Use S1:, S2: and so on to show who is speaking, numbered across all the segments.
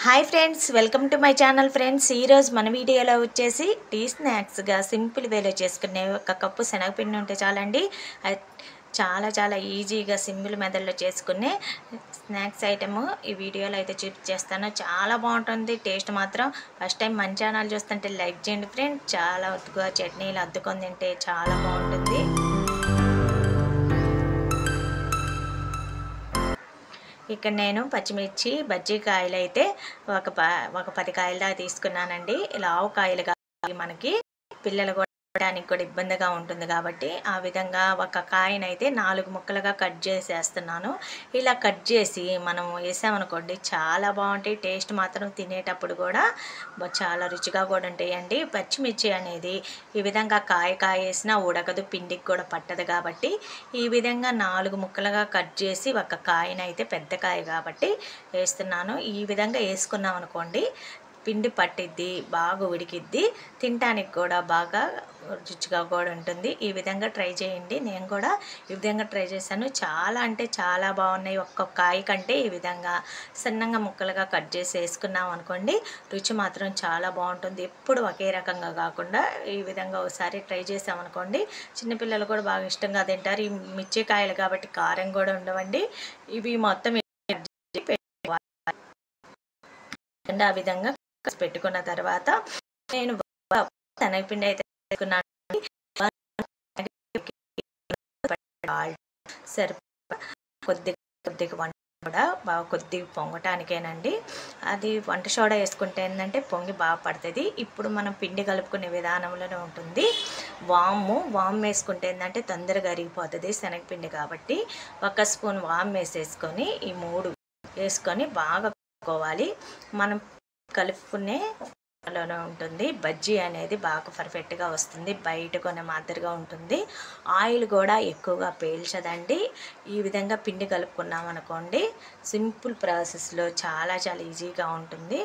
S1: Hi friends, welcome to my channel friends. ఈరోజు మన వీడియోలో వచ్చేసి టీ స్నాక్స్గా సింపుల్ వేలో చేసుకునే ఒక కప్పు శనగపిండి ఉంటే చాలండి. చాలా చాలా ఈజీగా సింపుల్ మెథడ్లో చేసుకునే స్నాక్స్ ఐటమ్ ఈ వీడియోలో అయితే చూపించేస్తాను. చాలా బాగుంటుంది టేస్ట్ మాత్రం. ఫస్ట్ టైం మన ఛానల్ చూస్తుంటే లైక్ చేయండి ఫ్రెండ్స్. చాలా ఒత్తుగా చట్నీలు అద్దుకొని తింటే చాలా బాగుంటుంది. ఇక్కడ నేను పచ్చిమిర్చి బజ్జీ కాయలు అయితే ఒక 10 కాయల దాకా తీసుకున్నానండి. ఇలా ఆవు కాయలు మనకి పిల్లలు కొట్టడానికి కూడా ఇబ్బందిగా ఉంటుంది కాబట్టి ఆ విధంగా ఒక కాయనైతే 4 ముక్కలుగా కట్ చేసేస్తున్నాను. ఇలా కట్ చేసి మనం వేసామనుకోండి చాలా బాగుంటాయి. టేస్ట్ మాత్రం తినేటప్పుడు కూడా చాలా రుచిగా కూడా ఉంటాయండి. పచ్చిమిర్చి అనేది ఈ విధంగా కాయ వేసినా ఉడకదు, పిండికి కూడా పట్టదు కాబట్టి ఈ విధంగా 4 ముక్కలుగా కట్ చేసి ఒక కాయనైతే పెద్ద కాయ కాబట్టి వేస్తున్నాను. ఈ విధంగా వేసుకున్నాం అనుకోండి పిండి పట్టిద్ది, బాగా ఉడికిద్ది, తినడానికి కూడా బాగా రుచిగా కూడా ఉంటుంది. ఈ విధంగా ట్రై చేయండి. నేను కూడా ఈ విధంగా ట్రై చేశాను. చాలా అంటే చాలా బాగున్నాయి. ఒక్కొక్క కాయ కంటే ఈ విధంగా సన్నంగా ముక్కలుగా కట్ చేసి వేసుకున్నాం అనుకోండి రుచి మాత్రం చాలా బాగుంటుంది. ఎప్పుడు ఒకే రకంగా కాకుండా ఈ విధంగా ఒకసారి ట్రై చేసామనుకోండి చిన్నపిల్లలు కూడా బాగా ఇష్టంగా తింటారు. ఈ మిర్చి కాయలు కాబట్టి కారం కూడా ఉండవండి. ఇవి మొత్తం ఆ విధంగా పెట్టుకున్న తర్వాత నేను శనగపిండి అయితే వేసుకున్నాను. కొద్దిగా వంట కూడా బాగా కొద్దిగా పొంగటానికేనండి. అది వంట సోడా వేసుకుంటే ఏంటంటే పొంగి బాగా పడుతుంది. ఇప్పుడు మనం పిండి కలుపుకునే విధానంలోనే ఉంటుంది. వామ్ వేసుకుంటే ఏంటంటే తొందరగా అరిగిపోతుంది శనగపిండి కాబట్టి 1 స్పూన్ వామ్ వేసేసుకొని ఈ 3 వేసుకొని బాగా కలుపుకోవాలి. మనం కలుపుకునే లోనే ఉంటుంది. బజ్జీ అనేది బాగా పర్ఫెక్ట్గా వస్తుంది. బయట కొనే మాదిరిగా ఉంటుంది. ఆయిల్ కూడా ఎక్కువగా పీల్చదండి. ఈ విధంగా పిండి కలుపుకున్నాం అనుకోండి సింపుల్ ప్రాసెస్లో చాలా చాలా ఈజీగా ఉంటుంది.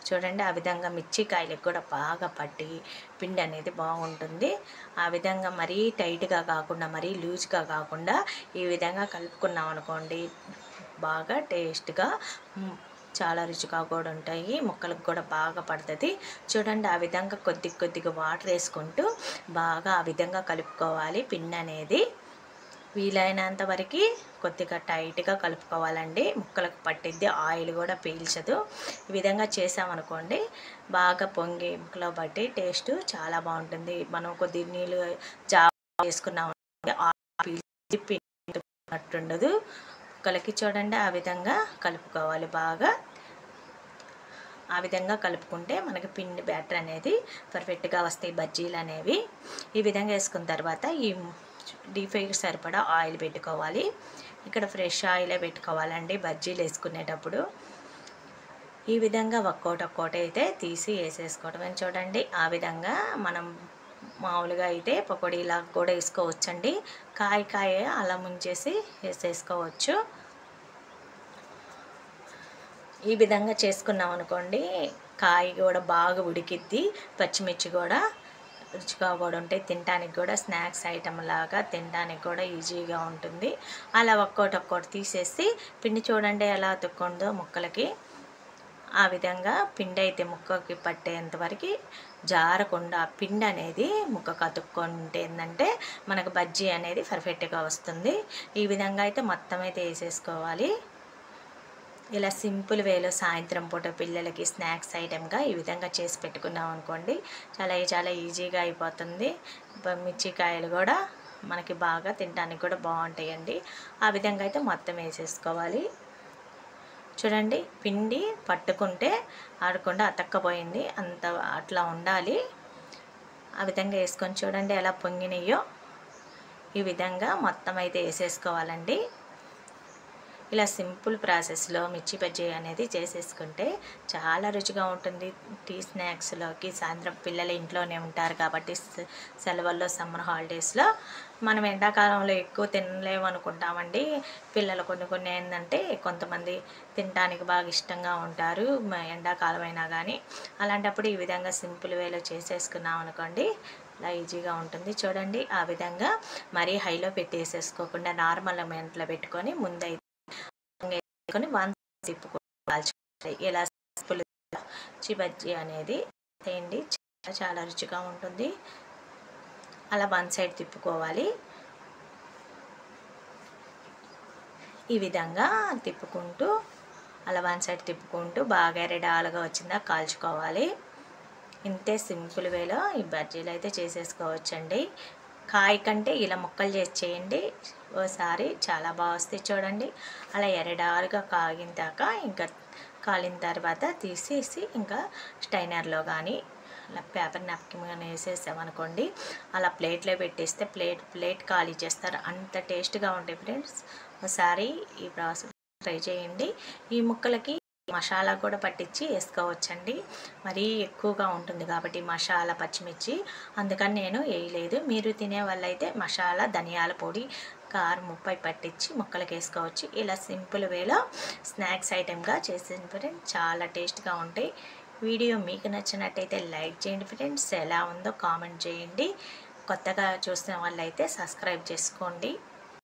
S1: చూడండి ఆ విధంగా మిర్చి కాయలకు కూడా బాగా పట్టి పిండి అనేది బాగుంటుంది. ఆ విధంగా మరీ టైట్గా కాకుండా మరీ లూజ్గా కాకుండా ఈ విధంగా కలుపుకున్నాం అనుకోండి బాగా టేస్ట్గా చాలా రుచిగా కూడా ఉంటాయి. ముక్కలకు కూడా బాగా పడుతుంది. చూడండి ఆ విధంగా కొద్దిగా వాటర్ వేసుకుంటూ బాగా ఆ విధంగా కలుపుకోవాలి. పిండి అనేది వీలైనంత వరకు కొద్దిగా టైట్గా కలుపుకోవాలండి. ముక్కలకు పట్టిద్ది, ఆయిల్ కూడా పీల్చదు. ఈ విధంగా చేసామనుకోండి బాగా పొంగి ముక్కలో పట్టి టేస్ట్ చాలా బాగుంటుంది. మనం కొద్ది నీళ్ళు వేసుకున్నాం పీల్చినట్టుండదు. ముక్కలకి చూడండి ఆ విధంగా కలుపుకోవాలి. బాగా ఆ విధంగా కలుపుకుంటే మనకి పిండి బ్యాటర్ అనేది పర్ఫెక్ట్గా వస్తాయి బజ్జీలు అనేవి. ఈ విధంగా వేసుకున్న తర్వాత ఈ డీప్ ఫ్రైకి సరిపడా ఆయిల్ పెట్టుకోవాలి. ఇక్కడ ఫ్రెష్ ఆయిలే పెట్టుకోవాలండి బజ్జీలు వేసుకునేటప్పుడు. ఈ విధంగా ఒక్కోటి అయితే తీసి వేసేసుకోవటం. చూడండి ఆ విధంగా మనం మామూలుగా అయితే పకోడీలా కూడా వేసుకోవచ్చండి. కాయ అలా ముంచేసి వేసేసుకోవచ్చు. ఈ విధంగా చేసుకున్నాం అనుకోండి కాయ కూడా బాగా ఉడికిద్ది, పచ్చిమిర్చి కూడా రుచిగా కూడా ఉంటాయి. తినడానికి కూడా స్నాక్స్ ఐటమ్ లాగా తినడానికి కూడా ఈజీగా ఉంటుంది. అలా ఒక్కోటి తీసేసి పిండి చూడండి ఎలా అతుక్కుందో ముక్కలకి. ఆ విధంగా పిండి అయితే ముక్కకి పట్టేంత వరకు జారకుండా పిండి అనేది ముక్కకు అతుక్కుంటే ఏంటంటే మనకు బజ్జీ అనేది పర్ఫెక్ట్గా వస్తుంది. ఈ విధంగా అయితే మొత్తం అయితే వేసేసుకోవాలి. ఇలా సింపుల్ వేలో సాయంత్రం పూట పిల్లలకి స్నాక్స్ ఐటెంగా ఈ విధంగా చేసి పెట్టుకున్నాం అనుకోండి చాలా ఈజీగా అయిపోతుంది. మిర్చి కాయలు కూడా మనకి బాగా తినడానికి కూడా బాగుంటాయండి. ఆ విధంగా అయితే మొత్తం వేసేసుకోవాలి. చూడండి పిండి పట్టుకుంటే ఆడకుండా అతక్కపోయింది, అట్లా ఉండాలి. ఆ విధంగా వేసుకొని చూడండి ఎలా పొంగినాయో. ఈ విధంగా మొత్తం అయితే వేసేసుకోవాలండి. ఇలా సింపుల్ ప్రాసెస్లో మిర్చి బజ్జీ అనేది చేసేసుకుంటే చాలా రుచిగా ఉంటుంది. టీ స్నాక్స్లోకి సాయంత్రం పిల్లలు ఇంట్లోనే ఉంటారు కాబట్టి సెలవుల్లో సమ్మర్ హాలిడేస్లో మనం ఎండాకాలంలో ఎక్కువ తినలేము అనుకుంటామండి. పిల్లలు కొన్ని ఏంటంటే కొంతమంది తినడానికి బాగా ఇష్టంగా ఉంటారు ఎండాకాలం అయినా కానీ. అలాంటప్పుడు ఈ విధంగా సింపుల్ వేలో చేసేసుకున్నాం అనుకోండి ఇలా ఈజీగా ఉంటుంది. చూడండి ఆ విధంగా మరీ హైలో పెట్టేసేసుకోకుండా నార్మల్ మంటలో పెట్టుకొని ముందైతే 1 తిప్పుకోవాలి. ఇలా మిర్చి బజ్జీ అనేది చేయండి, చాలా రుచిగా ఉంటుంది. అలా వన్ సైడ్ తిప్పుకోవాలి. ఈ విధంగా తిప్పుకుంటూ అలా వన్ సైడ్ తిప్పుకుంటూ బాగా ఎర్రడాలుగా వచ్చిందా కాల్చుకోవాలి. ఇంతే సింపుల్ వేలో ఈ బజ్జీలు అయితే చేసేసుకోవచ్చండి. కాయ కంటే ఇలా ముక్కలు చేసి చేయండి ఓసారి, చాలా బాగా వస్తాయి చూడండి. అలా ఎర్రడాలుగా కాగిన దాకా ఇంకా కాలిన తర్వాత తీసేసి ఇంకా స్టైనర్లో కానీ అలా పేపర్ నాప్కిన్ కానీ వేసేసామనుకోండి, అలా ప్లేట్లో పెట్టేస్తే ప్లేట్ ఖాళీ చేస్తారు. అంత టేస్ట్గా ఉంటాయి ఫ్రెండ్స్. ఒకసారి ఈ ప్రాసెస్ ట్రై చేయండి. ఈ ముక్కలకి మసాలా కూడా పట్టించి వేసుకోవచ్చండి. మరీ ఎక్కువగా ఉంటుంది కాబట్టి మసాలా పచ్చిమిర్చి, అందుకని నేను వేయలేదు. మీరు తినే వాళ్ళైతే మసాలా ధనియాల పొడి కారం ఉప్పు పట్టించి ముక్కలకి వేసుకోవచ్చు. ఇలా సింపుల్ వేలో స్నాక్స్ ఐటెంగా చేసిన ఫ్రెండ్స్ చాలా టేస్ట్గా ఉంటాయి. వీడియో మీకు నచ్చినట్టయితే లైక్ చేయండి ఫ్రెండ్స్. ఎలా ఉందో కామెంట్ చేయండి. కొత్తగా చూసిన వాళ్ళైతే సబ్స్క్రైబ్ చేసుకోండి.